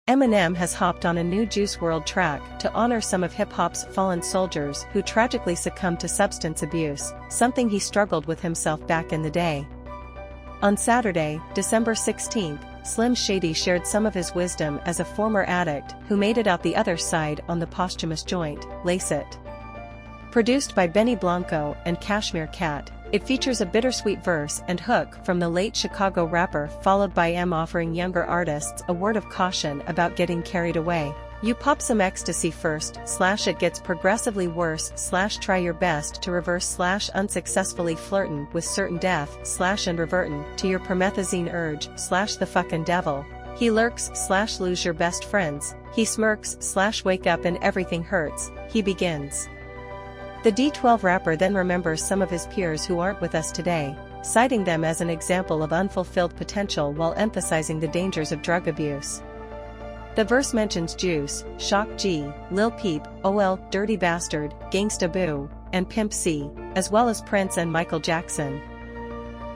Eminem has hopped on a new Juice WRLD track to honor some of hip-hop's fallen soldiers who tragically succumbed to substance abuse, something he struggled with himself back in the day. On Saturday, December 16, Slim Shady shared some of his wisdom as a former addict who made it out the other side on the posthumous joint, Lace It. Produced by Benny Blanco and Cashmere Cat, it features a bittersweet verse and hook from the late Chicago rapper, followed by M offering younger artists a word of caution about getting carried away. You pop some ecstasy first, / it gets progressively worse / try your best to reverse / unsuccessfully flirtin' with certain death / and revertin' to your promethazine urge / the fucking devil. He lurks / lose your best friends, he smirks / wake up and everything hurts, he begins. The D12 rapper then remembers some of his peers who aren't with us today, citing them as an example of unfulfilled potential while emphasizing the dangers of drug abuse. The verse mentions Juice, Shock G, Lil Peep, OL, Dirty Bastard, Gangsta Boo, and Pimp C, as well as Prince and Michael Jackson.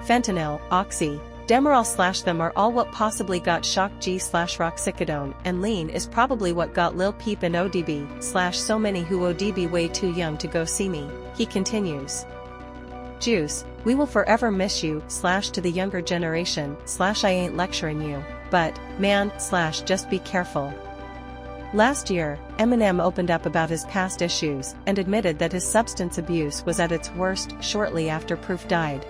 Fentanyl, Oxy, Demerol / them are all what possibly got Shock G / Roxicodone, and lean is probably what got Lil Peep and ODB / so many who ODB way too young to go see me, he continues. Juice, we will forever miss you / to the younger generation / I ain't lecturing you, but, man / just be careful. Last year, Eminem opened up about his past issues and admitted that his substance abuse was at its worst shortly after Proof died.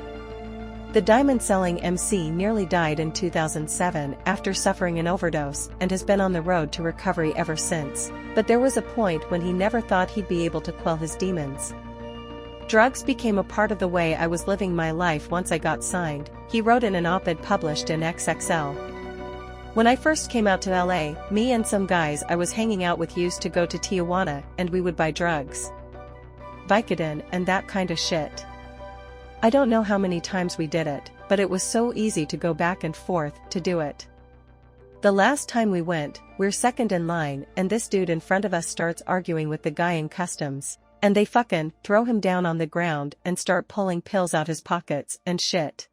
The diamond-selling MC nearly died in 2007 after suffering an overdose and has been on the road to recovery ever since, but there was a point when he never thought he'd be able to quell his demons. Drugs became a part of the way I was living my life once I got signed, he wrote in an op-ed published in XXL. When I first came out to LA, me and some guys I was hanging out with used to go to Tijuana and we would buy drugs. Vicodin and that kinda shit. I don't know how many times we did it, but it was so easy to go back and forth to do it. The last time we went, we're second in line and this dude in front of us starts arguing with the guy in customs, and they fucking throw him down on the ground and start pulling pills out his pockets and shit.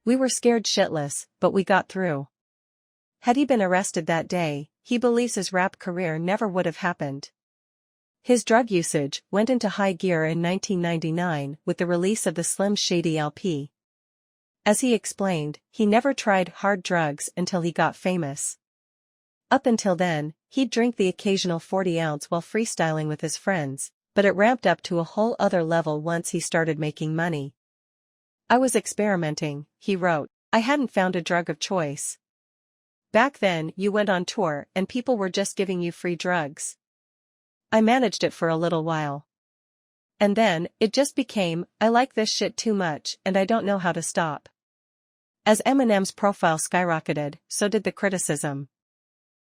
We were scared shitless, but we got through. Had he been arrested that day, he believes his rap career never would have happened. His drug usage went into high gear in 1999 with the release of the Slim Shady LP. As he explained, he never tried hard drugs until he got famous. Up until then, he'd drink the occasional 40-ounce while freestyling with his friends, but it ramped up to a whole other level once he started making money. I was experimenting, he wrote. I hadn't found a drug of choice. Back then, you went on tour and people were just giving you free drugs. I managed it for a little while. And then, it just became, I like this shit too much and I don't know how to stop. As Eminem's profile skyrocketed, so did the criticism.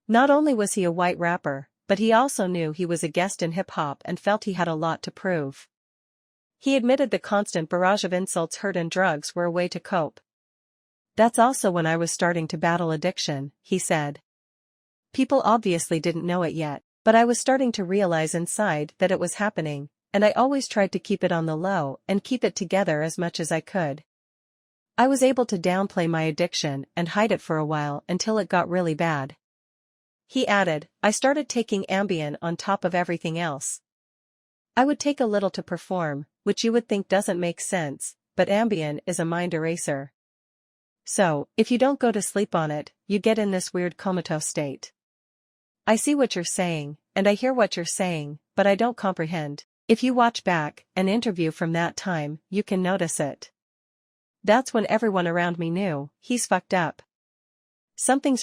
Not only was he a white rapper, but he also knew he was a guest in hip-hop and felt he had a lot to prove. He admitted the constant barrage of insults, hurt and drugs were a way to cope. That's also when I was starting to battle addiction, he said. People obviously didn't know it yet, but I was starting to realize inside that it was happening, and I always tried to keep it on the low and keep it together as much as I could. I was able to downplay my addiction and hide it for a while until it got really bad. He added, I started taking Ambien on top of everything else. I would take a little to perform, which you would think doesn't make sense, but Ambien is a mind eraser. So, if you don't go to sleep on it, you get in this weird comatose state. I see what you're saying, and I hear what you're saying, but I don't comprehend. If you watch back an interview from that time, you can notice it. That's when everyone around me knew, he's fucked up. Something's